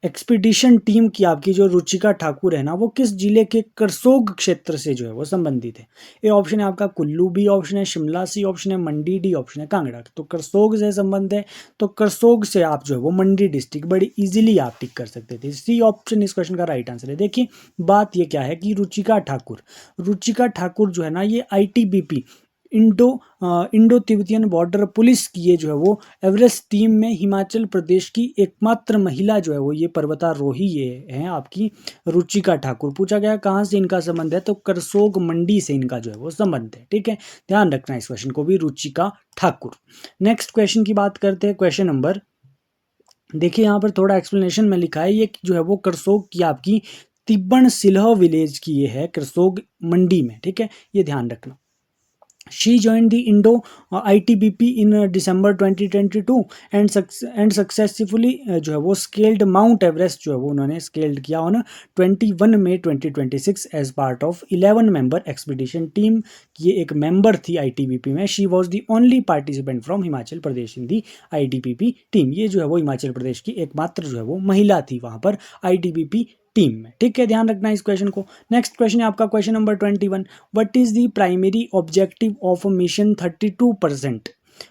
एक्सपीडिशन टीम की आपकी जो रुचिका ठाकुर है ना, वो किस जिले के करसोग क्षेत्र से जो है वो संबंधित है? ए ऑप्शन है आपका कुल्लू, बी ऑप्शन है शिमला, सी ऑप्शन है मंडी, डी ऑप्शन है कांगड़ा। तो करसोग से संबंध है, तो करसोग से आप जो है वो मंडी डिस्ट्रिक्ट बड़ी इजीली आप टिक कर सकते थे। सी ऑप्शन इस क्वेश्चन का राइट आंसर है। देखिए बात ये क्या है कि रुचिका ठाकुर जो है ना, ये ITBP Indo Tibetan border police की ये जो है वो एवरेस्ट टीम में हिमाचल प्रदेश की एकमात्र महिला जो है वो ये पर्वतारोही ये है आपकी रुचिका ठाकुर। पूछा गया कहाँ से इनका संबंध है? तो करसोग मंडी से इनका जो है वो संबंध है, ठीक है। ध्यान रखना इस क्वेश्चन को भी, रुचिका ठाकुर। नेक्स्ट क्वेश्चन की बात करते हैं, क्वेश्चन नंबर, देखिए यहाँ पर थोड़ा एक्सप्लेनेशन में लिखा है, ये जो है वो करसोग की आपकी तिब्बन सिलह विलेज की ये है, करसोग मंडी में, ठीक है, ये ध्यान रखना। She joined the Indo ITBP in December 2022 and successfully जो है वो scaled Mount Everest जो है वो उन्होंने scaled किया on 21 May 2026 as part of 11 member expedition team। ये एक member थी ITBP में। She was the only participant from Himachal Pradesh in the ITBP team। ये जो है वो हिमाचल प्रदेश की एकमात्र जो है वो महिला थी वहाँ पर ITBP टीम में, ठीक है। ध्यान रखना इस क्वेश्चन को। नेक्स्ट क्वेश्चन है आपका question number 21। What is the primary objective of mission 32%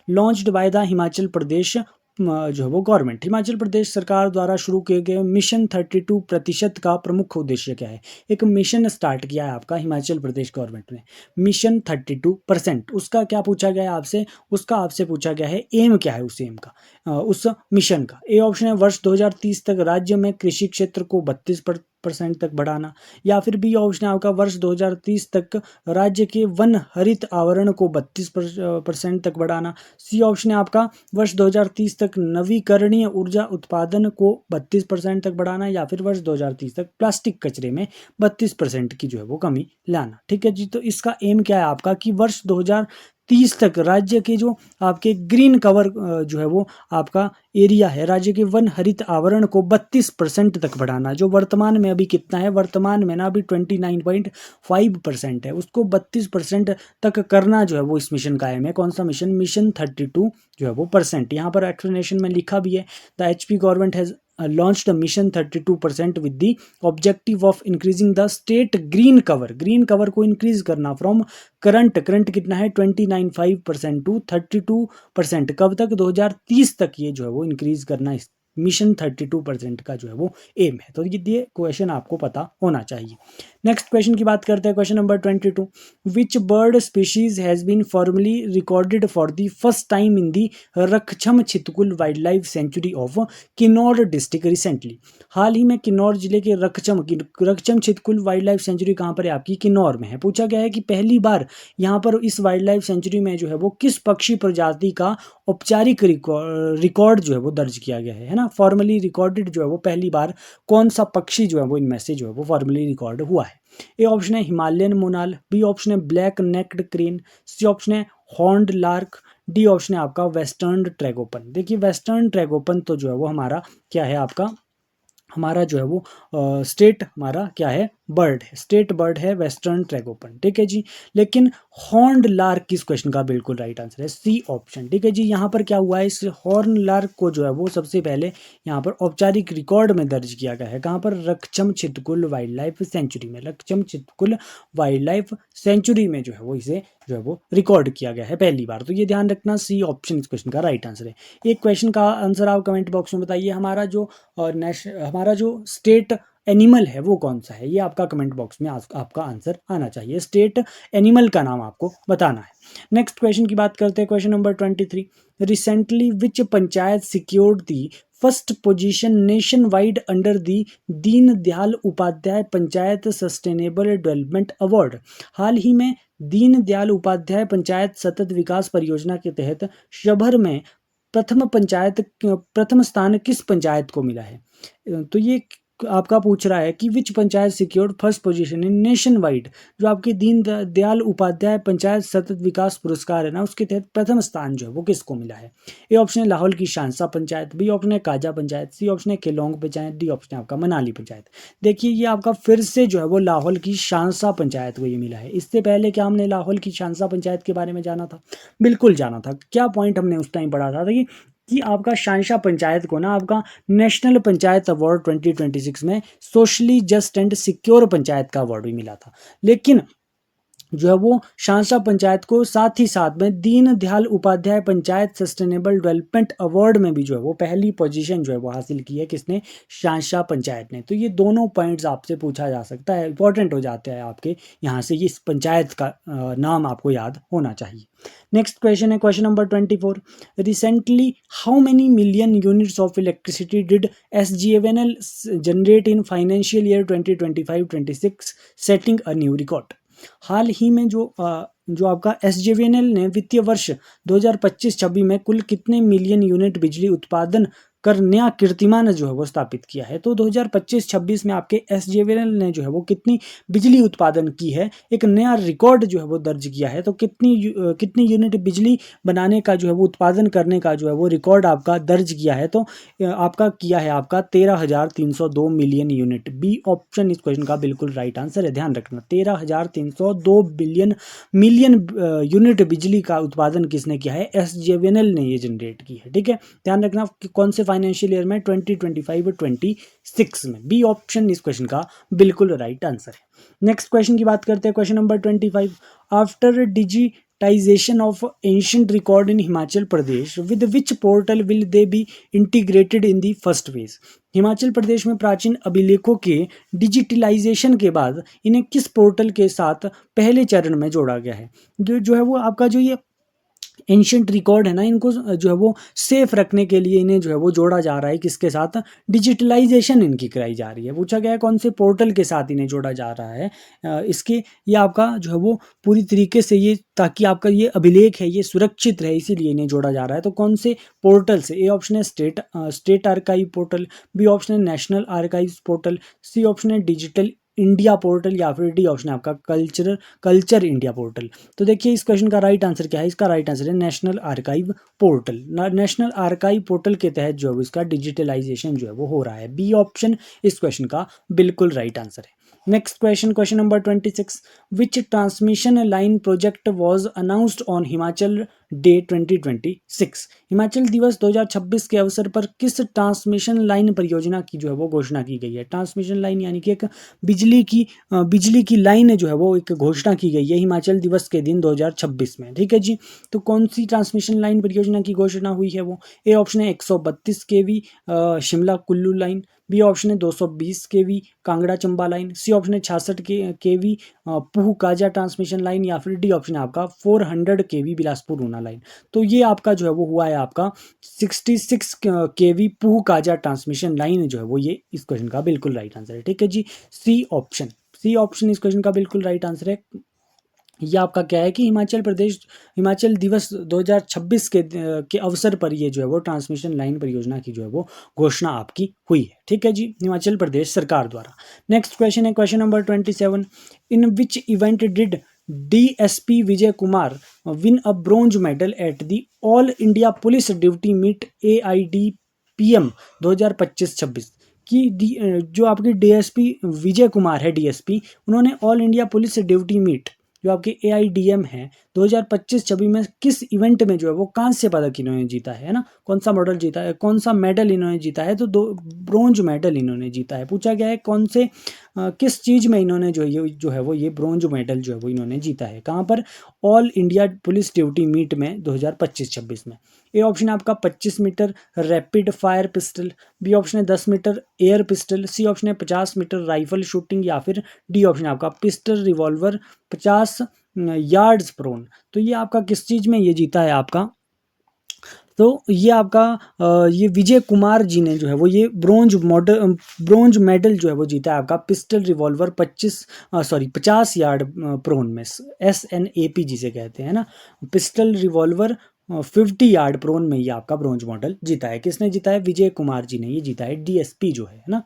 launched by the Himachal Pradesh जो है वो गवर्नमेंट? हिमाचल प्रदेश सरकार द्वारा शुरू किए गए मिशन 32% का प्रमुख उद्देश्य क्या है? एक मिशन स्टार्ट किया है आपका हिमाचल प्रदेश गवर्नमेंट ने, मिशन 32%। उसका क्या पूछा गया है आपसे? उसका आपसे पूछा गया है एम क्या है उस एम का, उस मिशन का। ए ऑप्शन है वर्ष 2030 तक राज्य में कृषि क्षेत्र को 32% तक बढ़ाना, या फिर बी ऑप्शन है आपका वर्ष 2030 तक राज्य के वन हरित आवरण को 32% तक बढ़ाना, सी ऑप्शन है आपका वर्ष 2030 तक नवीकरणीय ऊर्जा उत्पादन को 32% तक बढ़ाना, या फिर वर्ष 2030 तक प्लास्टिक कचरे में 32% की जो है वो कमी लाना, ठीक है जी। तो इसका एम क्या है आपका कि वर्ष 2030 तक राज्य के जो आपके ग्रीन कवर जो है वो आपका एरिया है, राज्य के वन हरित आवरण को 32% तक बढ़ाना। जो वर्तमान में अभी कितना है? वर्तमान में ना अभी 29.5% है, उसको 32% तक करना जो है वो इस मिशन का एम है। कौन सा मिशन? मिशन 32 जो है वो परसेंट। यहाँ पर एक्सप्लेनेशन में लिखा भी है, the HP government has launched a mission 32% with the objective of increasing the state green cover को increase करना from current कितना है 29.5% to 32%। कब तक? 2030 तक ये जो है वो इंक्रीज करना इस मिशन 32% का जो है वो एम है। तो ये क्वेश्चन आपको पता होना चाहिए। नेक्स्ट क्वेश्चन की बात करते हैं, question number 22। Which bird species has been formally recorded for the first time in the Raksham Chitkul wildlife sanctuary of Kinnaur district recently? हाल ही में किन्नौर जिले के Raksham Chitkul wildlife sanctuary कहाँ पर है? आपकी किन्नौर में है। पूछा गया है कि पहली बार यहाँ पर इस वाइल्ड लाइफ सेंचुरी में जो है वो किस पक्षी प्रजाति का औपचारिक रिकॉर्ड जो है वो दर्ज किया गया है ना, फॉर्मली रिकॉर्डेड जो है वो पहली बार कौन सा पक्षी जो है वो इनमें से जो है वो फॉर्मली रिकॉर्ड हुआ है? है? ए ऑप्शन है हिमालयन मोनाल, बी ऑप्शन है black necked crane, C option है हॉर्न्ड लार्क, डी ऑप्शन है आपका वेस्टर्न ट्रैगोपन। देखिए वेस्टर्न ट्रैगोपन तो जो है वो हमारा क्या है, आपका हमारा जो है वो स्टेट हमारा क्या है, बर्ड है, स्टेट बर्ड है वेस्टर्न ट्रैगोपन, ठीक है जी। लेकिन हॉर्न्ड लार्क किस क्वेश्चन का बिल्कुल राइट आंसर है, सी ऑप्शन, ठीक है जी। यहाँ पर क्या हुआ है, इस हॉर्न लार्क को जो है वो सबसे पहले यहाँ पर औपचारिक रिकॉर्ड में दर्ज किया गया है, कहाँ पर, Raksham Chitkul wildlife sanctuary में, Raksham Chitkul wildlife sanctuary में जो है वो इसे जो है वो रिकॉर्ड किया गया है पहली बार। तो ये ध्यान रखना, सी ऑप्शन इस क्वेश्चन का राइट आंसर है। एक क्वेश्चन का आंसर आप कमेंट बॉक्स में बताइए, हमारा जो हमारा जो स्टेट एनिमल है वो कौन सा है, ये आपका कमेंट बॉक्स में आपका आंसर आना चाहिए, स्टेट एनिमल का नाम आपको बताना है। नेक्स्ट क्वेश्चन की बात करते हैं, question number 23। Recently which panchayat secured the first position nationwide under the Deen Dayal Upadhyay panchayat sustainable development award? हाल ही में दीन दयाल उपाध्याय पंचायत सतत विकास परियोजना के तहत शहर में प्रथम स्थान किस पंचायत को मिला है? तो ये आपका पूछ रहा है कि which panchayat secured first position in nationwide, जो आपके दीन दयाल उपाध्याय पंचायत सतत विकास पुरस्कार है ना, उसके तहत प्रथम स्थान जो है वो किसको मिला है? ए ऑप्शन है लाहौल की शांसा पंचायत, बी ऑप्शन है काजा पंचायत, सी ऑप्शन है केलोंग पंचायत, डी ऑप्शन है आपका मनाली पंचायत। देखिए ये आपका फिर से जो है वो लाहौल की शांसा पंचायत को ये मिला है। इससे पहले क्या हमने लाहौल की शांसा पंचायत के बारे में जाना था? बिल्कुल जाना था। क्या पॉइंट हमने उस टाइम पढ़ा था कि आपका शांसा पंचायत को ना आपका नेशनल पंचायत अवार्ड 2026 में socially just and secure panchayat का अवार्ड भी मिला था। लेकिन जो है वो शांसा पंचायत को साथ ही साथ में Deen Dayal Upadhyay panchayat sustainable development award में भी जो है वो पहली पोजीशन जो है वो हासिल की है, किसने? शांसा पंचायत ने। तो ये दोनों पॉइंट्स आपसे पूछा जा सकता है, इंपॉर्टेंट हो जाते हैं आपके यहाँ से, इस पंचायत का नाम आपको याद होना चाहिए। नेक्स्ट क्वेश्चन है question number 24। Recently how many million units of electricity did SJVN generate in financial year 2025-26 setting a new record? हाल ही में जो आपका SJVN ने वित्तीय वर्ष 2025-26 में कुल कितने मिलियन यूनिट बिजली उत्पादन कर नया कीर्तिमान जो है वो स्थापित किया है? तो 2025-26 में आपके SJVN ने जो है वो कितनी बिजली उत्पादन की है, एक नया रिकॉर्ड जो है वो दर्ज किया है। तो कितनी यूनिट बिजली बनाने का जो है वो उत्पादन करने का जो है वो रिकॉर्ड आपका दर्ज किया है? तो आपका किया है आपका 13,302 मिलियन यूनिट। बी ऑप्शन इस क्वेश्चन का बिल्कुल राइट आंसर है, ध्यान रखना। 13,302 मिलियन यूनिट बिजली का उत्पादन किसने किया है? SJVN ने ये जनरेट की है, ठीक है। ध्यान रखना कि कौन से फाइनेंशियल ईयर में, 2025-26 में। बी ऑप्शन इस क्वेश्चन का बिल्कुल राइट आंसर है। नेक्स्ट क्वेश्चन की बात करते हैं, question number 25। After digitization of ancient record in Himachal Pradesh with which portal will they be integrated in the first phase? Himachal Pradesh में प्राचीन अभिलेखों के डिजिटलाइजेशन के बाद इन्हें किस पोर्टल के साथ पहले चरण में जोड़ा गया है? जो है वो आपका जो ये एंशिएंट रिकॉर्ड है ना, इनको जो है वो सेफ रखने के लिए इन्हें जो है वो जोड़ा जा रहा है, किसके साथ? डिजिटलाइजेशन इनकी कराई जा रही है। पूछा गया है कौन से पोर्टल के साथ इन्हें जोड़ा जा रहा है। इसके ये आपका जो है वो पूरी तरीके से ये, ताकि आपका ये अभिलेख है ये सुरक्षित रहे, इसीलिए इन्हें जोड़ा जा रहा है। तो कौन से पोर्टल से? ए ऑप्शन है state archive portal, B option है national archive portal, C option है डिजिटल इंडिया पोर्टल, या फिर डी ऑप्शन है आपका कल्चर इंडिया पोर्टल। तो देखिए इस क्वेश्चन का राइट आंसर क्या है? इसका राइट आंसर है national archive portal. National archive portal के तहत जो है इसका डिजिटलाइजेशन जो है वो हो रहा है। बी ऑप्शन इस क्वेश्चन का बिल्कुल राइट आंसर है। Next question, question number 26। Which transmission line project was announced on Himachal day 2026? Himachal दिवस 2026 के अवसर पर किस ट्रांसमिशन लाइन परियोजना की जो है वो घोषणा की गई है? ट्रांसमिशन लाइन यानी कि एक बिजली की लाइन जो है वो एक घोषणा की गई है हिमाचल दिवस के दिन 2026 में, ठीक है जी। तो कौन सी ट्रांसमिशन लाइन परियोजना की घोषणा हुई है वो? ए ऑप्शन है 132 kV Shimla Kullu line, B option है 220 kV Kangra Chamba line, C option है 66 kV Pooh Kaza transmission line, या फिर डी ऑप्शन है आपका 400 kV बिलासपुर ऊना लाइन। तो ये आपका जो है वो हुआ है आपका 66 kV Pooh Kaza transmission line जो है वो, ये इस क्वेश्चन का बिल्कुल राइट आंसर है, ठीक है जी। सी ऑप्शन इस क्वेश्चन का बिल्कुल राइट आंसर है। ये आपका क्या है कि हिमाचल दिवस 2026 के अवसर पर ये जो है वो ट्रांसमिशन लाइन परियोजना की जो है वो घोषणा आपकी हुई है। ठीक है जी, हिमाचल प्रदेश सरकार द्वारा। नेक्स्ट क्वेश्चन है question number 27। In which event did DSP Vijay Kumar win a bronze medal at the all India police duty meet AIDPM 2025-26 कि जो आपके डीएसपी विजय कुमार है, डीएसपी, उन्होंने all India police duty meet जो आपके AIDM है 2025-26 में किस इवेंट में जो है वो कांस्य पदक इन्होंने जीता है ना, कौन सा मॉडल जीता है, कौन सा मेडल इन्होंने जीता है, तो 2 ब्रोंज मेडल इन्होंने जीता है। पूछा गया है कौन से किस चीज में इन्होंने जो है वो ये ब्रोंज मेडल जो है वो इन्होंने जीता है, कहाँ पर, all India police duty meet में 2025-26 में। ए ऑप्शन है आपका 25 metre rapid fire pistol, B option है 10 metre air pistol, C option है 50 मीटर राइफल शूटिंग, या फिर डी ऑप्शन है आपका पिस्टल रिवॉल्वर 50 यार्ड्स प्रोन। तो ये आपका किस चीज में ये जीता है आपका, तो ये आपका ये विजय कुमार जी ने जो है वो ये ब्रोंज मेडल जो है वो जीता है आपका पिस्टल रिवॉल्वर 50 यार्ड प्रोन में, SNAP जिसे कहते हैं ना, पिस्टल रिवॉल्वर 50 यार्ड प्रोन में ये आपका ब्रोंज मॉडल जीता है। किसने जीता है, विजय कुमार जी ने ये जीता है, DSP जो है ना।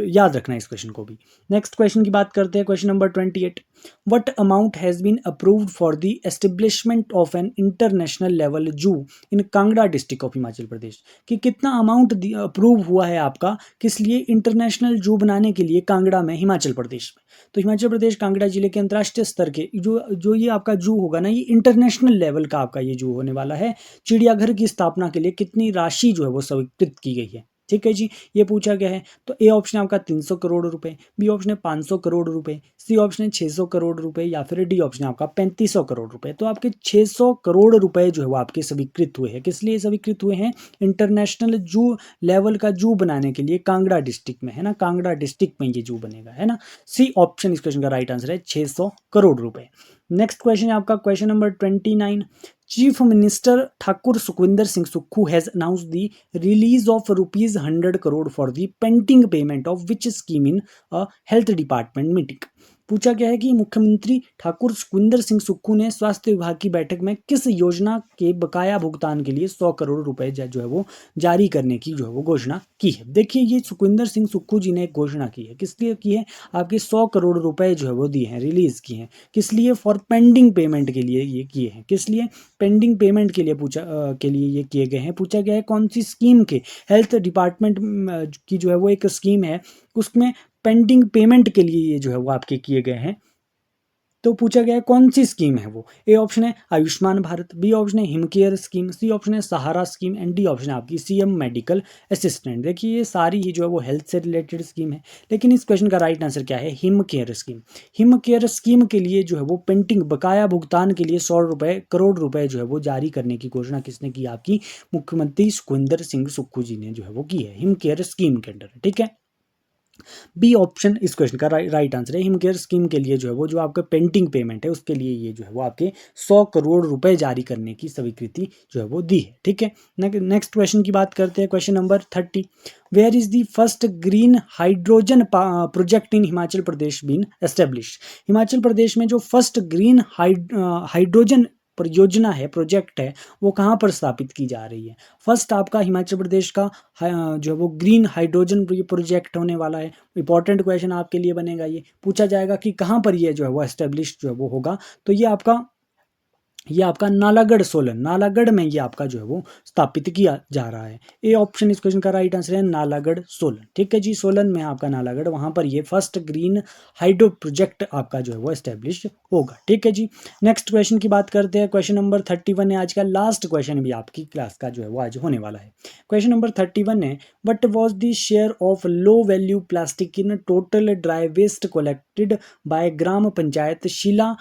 याद रखना इस क्वेश्चन को भी। नेक्स्ट क्वेश्चन की बात करते हैं, question number 28। What amount has been approved for the establishment of an international level zoo in Kangra district of Himachal Pradesh, कि कितना अमाउंट अप्रूव हुआ है आपका किस लिए, इंटरनेशनल जू बनाने के लिए कांगड़ा में, हिमाचल प्रदेश में। तो हिमाचल प्रदेश कांगड़ा जिले के अंतर्राष्ट्रीय स्तर के जो ये आपका जू होगा ना, ये इंटरनेशनल लेवल का आपका ये जू होने वाला है। चिड़ियाघर की स्थापना के लिए कितनी राशि जो है वो स्वीकृत की गई है। ठीक है जी, ये पूछा गया है। तो ए ऑप्शन आपका 300 करोड़ रुपए, बी ऑप्शन है 500 करोड़ रुपए, सी ऑप्शन है 600 करोड़ रुपए, या फिर डी ऑप्शन है आपका 3500 करोड़ रुपए। तो आपके 600 करोड़ रुपए जो है वो आपके स्वीकृत हुए हैं। किस लिए स्वीकृत हुए हैं, इंटरनेशनल जू लेवल का जू बनाने के लिए कांगड़ा डिस्ट्रिक्ट में, है ना, कांगड़ा डिस्ट्रिक्ट में ये जू बनेगा, है ना। सी ऑप्शन इस क्वेश्चन का राइट आंसर है, 600 करोड़ रुपए। नेक्स्ट क्वेश्चन है आपका question number 29। Chief minister Thakur Sukhvinder Singh Sukhu has announce the release of ₹100 crore for the pending payment of which scheme in a health department meeting. पूछा गया है कि मुख्यमंत्री ठाकुर सुखविंदर सिंह सुक्खू ने स्वास्थ्य विभाग की बैठक में किस योजना के बकाया भुगतान के लिए 100 करोड़ रुपए जो है वो जारी करने की जो है वो घोषणा की है। देखिए, ये सुखविंदर सिंह सुक्खू जी ने एक घोषणा की है, किस लिए की है, आपके 100 करोड़ रुपए जो है वो दिए हैं, रिलीज किए हैं। किस लिए, फॉर पेंडिंग पेमेंट के लिए ये किए हैं। किस लिए, पेंडिंग पेमेंट के लिए के लिए ये किए गए हैं। पूछा गया है कौन सी स्कीम के, हेल्थ डिपार्टमेंट की जो है वो एक स्कीम है, उसमें पेंडिंग पेमेंट के लिए ये जो है वो आपके किए गए हैं। तो पूछा गया है कौन सी स्कीम है वो। ए ऑप्शन है आयुष्मान भारत, बी ऑप्शन है Him care scheme, C option है Sahara scheme, and D option है आपकी CM मेडिकल असिस्टेंट। देखिए, ये सारी ही जो है वो हेल्थ से रिलेटेड स्कीम है, लेकिन इस क्वेश्चन का राइट आंसर क्या है, Him care scheme. Him care scheme के लिए जो है वो पेंडिंग बकाया भुगतान के लिए 100 करोड़ रुपए जो है वो जारी करने की घोषणा किसने की, आपकी मुख्यमंत्री सुखविंदर सिंह सुक्खू जी ने जो है वो की है, हिम केयर स्कीम के अंडर। ठीक है, बी ऑप्शन इस क्वेश्चन का राइट आंसर है। हिम केयर स्कीम के लिए जो है वो जो आपका पेंडिंग पेमेंट है उसके लिए ये जो है वो आपके 100 करोड़ रुपए जारी करने की स्वीकृति जो है वो दी है। ठीक है, नेक्स्ट क्वेश्चन की बात करते हैं, question number 30। Where is the first green hydrogen project in Himachal Pradesh been establish. Himachal Pradesh में जो फर्स्ट ग्रीन हाइड्रोजन परियोजना है, प्रोजेक्ट है, वो कहाँ पर स्थापित की जा रही है। फर्स्ट आपका हिमाचल प्रदेश का जो है वो ग्रीन हाइड्रोजन प्रोजेक्ट होने वाला है। इंपॉर्टेंट क्वेश्चन आपके लिए बनेगा, ये पूछा जाएगा कि कहाँ पर ये जो है वो एस्टेब्लिश जो है वो होगा। तो ये आपका नालागढ़ सोलन, नालागढ़ में ये आपका जो है वो स्थापित किया जा रहा है। ए ऑप्शन इस क्वेश्चन का राइट आंसर है, नालागढ़ सोलन। ठीक है जी, सोलन में आपका नालागढ़, वहां पर ये फर्स्ट ग्रीन हाइड्रो प्रोजेक्ट आपका जो है वो एस्टेब्लिश होगा। ठीक है जी, नेक्स्ट क्वेश्चन की बात करते हैं, क्वेश्चन नंबर 31 है आज का लास्ट क्वेश्चन भी आपकी क्लास का जो है वो आज होने वाला है। क्वेश्चन नंबर 31 है, what was the share of low value plastic in total dry waste collected by gram panchayat Sheela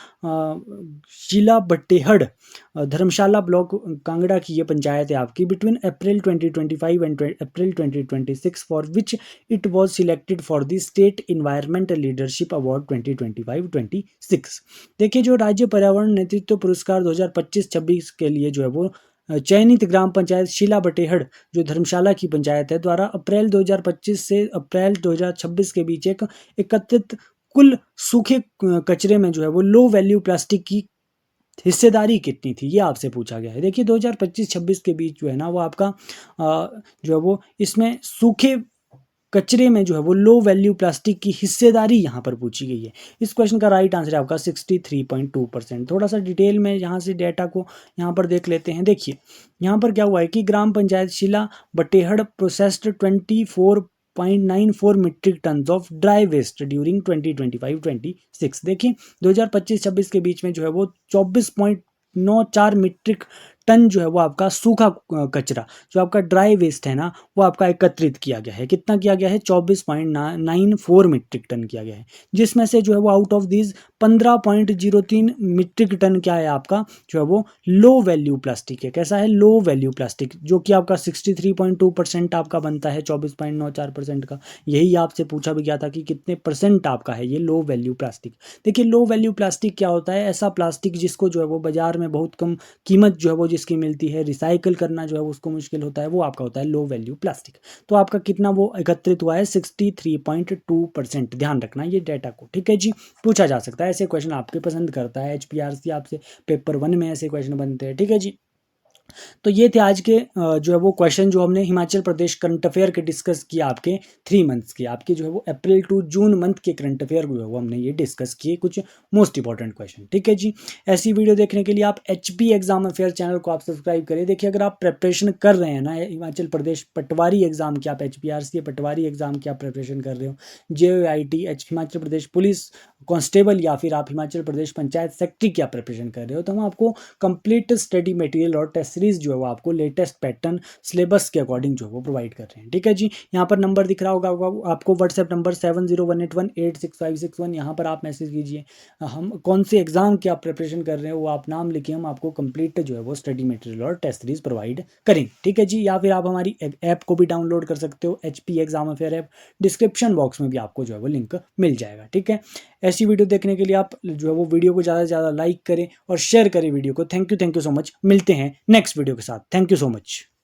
Battehar, Dharamshala block Kangra की ये पंचायत है आपकी, between April 2025 and April 2026, for which it was selected for the state environment leadership award 2025-26। देखिए, जो राज्य पर्यावरण नेतृत्व पुरस्कार 2025-26 के लिए जो है वो चयनित ग्राम पंचायत शीला बटेहड़ जो धर्मशाला की पंचायत है द्वारा अप्रैल 2025 से अप्रैल 2026 के बीच एक एकत्रित कुल सूखे कचरे में जो है वो लो वैल्यू प्लास्टिक की हिस्सेदारी कितनी थी, ये आपसे पूछा गया है। देखिए 2025-26 के बीच जो है ना वो आपका जो है वो इसमें सूखे कचरे में जो है वो लो वैल्यू प्लास्टिक की हिस्सेदारी यहाँ पर पूछी गई है। इस क्वेश्चन का राइट आंसर है आपका 63.2%। थोड़ा सा डिटेल में यहाँ से डेटा को यहाँ पर देख लेते हैं। देखिए यहाँ पर क्या हुआ है कि gram panchayat Shila Batehar processed 24.94 metric tonne of dry waste during 2025-26। देखिए 2025-26 के बीच में जो है वो 24.94 मीट्रिक टन जो है वो आपका सूखा कचरा जो आपका ड्राई वेस्ट है ना वो आपका एकत्रित किया गया है। कितना किया गया है? 24.94 मीट्रिक टन किया गया है, जिसमें से जो है वो out of this 15.03 metric tonne क्या है आपका जो है वो लो वैल्यू प्लास्टिक है। कैसा है? लो वैल्यू प्लास्टिक, जो कि आपका 63.2% आपका बनता है 24.94% का। यही आपसे पूछा भी गया था कि कितने परसेंट आपका है ये लो वैल्यू प्लास्टिक। देखिए लो वैल्यू प्लास्टिक क्या होता है? ऐसा प्लास्टिक जिसको जो है वो बाजार में बहुत कम कीमत जो है वो जिसकी मिलती है, रिसाइकल करना जो है उसको मुश्किल होता है, वो आपका होता है लो वैल्यू प्लास्टिक। तो आपका कितना वो एकत्रित हुआ है? 63.2%। ध्यान रखना ये डेटा को, ठीक है जी। पूछा जा सकता है, ऐसे क्वेश्चन आपके पसंद करता है HPRC, आपसे पेपर 1 में ऐसे क्वेश्चन बनते हैं, ठीक है जी। तो ये थे आज के जो है वो क्वेश्चन जो हमने हिमाचल प्रदेश करंट अफेयर के डिस्कस किया, आपके 3 मंथ्स के, आपके जो है वो अप्रैल टू जून मंथ के करंट अफेयर जो है वो हमने ये डिस्कस किए, कुछ मोस्ट इंपॉर्टेंट क्वेश्चन, ठीक है जी। ऐसी वीडियो देखने के लिए आप HP एग्जाम अफेयर चैनल को आप सब्सक्राइब करें। देखिए अगर आप प्रिपरेशन कर रहे हैं ना हिमाचल प्रदेश पटवारी एग्जाम की, आप HPRC पटवारी एग्जाम की आप प्रिपरेशन कर रहे हो, JOIT Himachal Pradesh police constable, या फिर आप हिमाचल प्रदेश पंचायत सेक्रेटरी की आप प्रिपरेशन कर रहे हो, तो हम आपको कंप्लीट स्टडी मटेरियल और टेस्ट सीरीज जो है वो आपको लेटेस्ट पैटर्न सिलेबस के अकॉर्डिंग जो है वो प्रोवाइड कर रहे हैं, ठीक है जी। यहाँ पर नंबर दिख रहा होगा आपको, व्हाट्सएप नंबर 7018186561, यहाँ पर आप मैसेज कीजिए। हम कौन से एग्जाम की आप प्रिपरेशन कर रहे हो वो आप नाम लिखिए, हम आपको कंप्लीट जो है वो स्टडी मटेरियल और टेस्ट सीरीज प्रोवाइड करेंगे, ठीक है जी। या फिर आप हमारी ऐप को भी डाउनलोड कर सकते हो, HP exam affair app, description box में भी आपको जो है वो लिंक मिल जाएगा, ठीक है। ऐसी वीडियो देखने के लिए आप जो है वो वीडियो को ज़्यादा से ज़्यादा लाइक करें और शेयर करें वीडियो को। Thank you so much. मिलते हैं नेक्स्ट वीडियो के साथ। Thank you so much.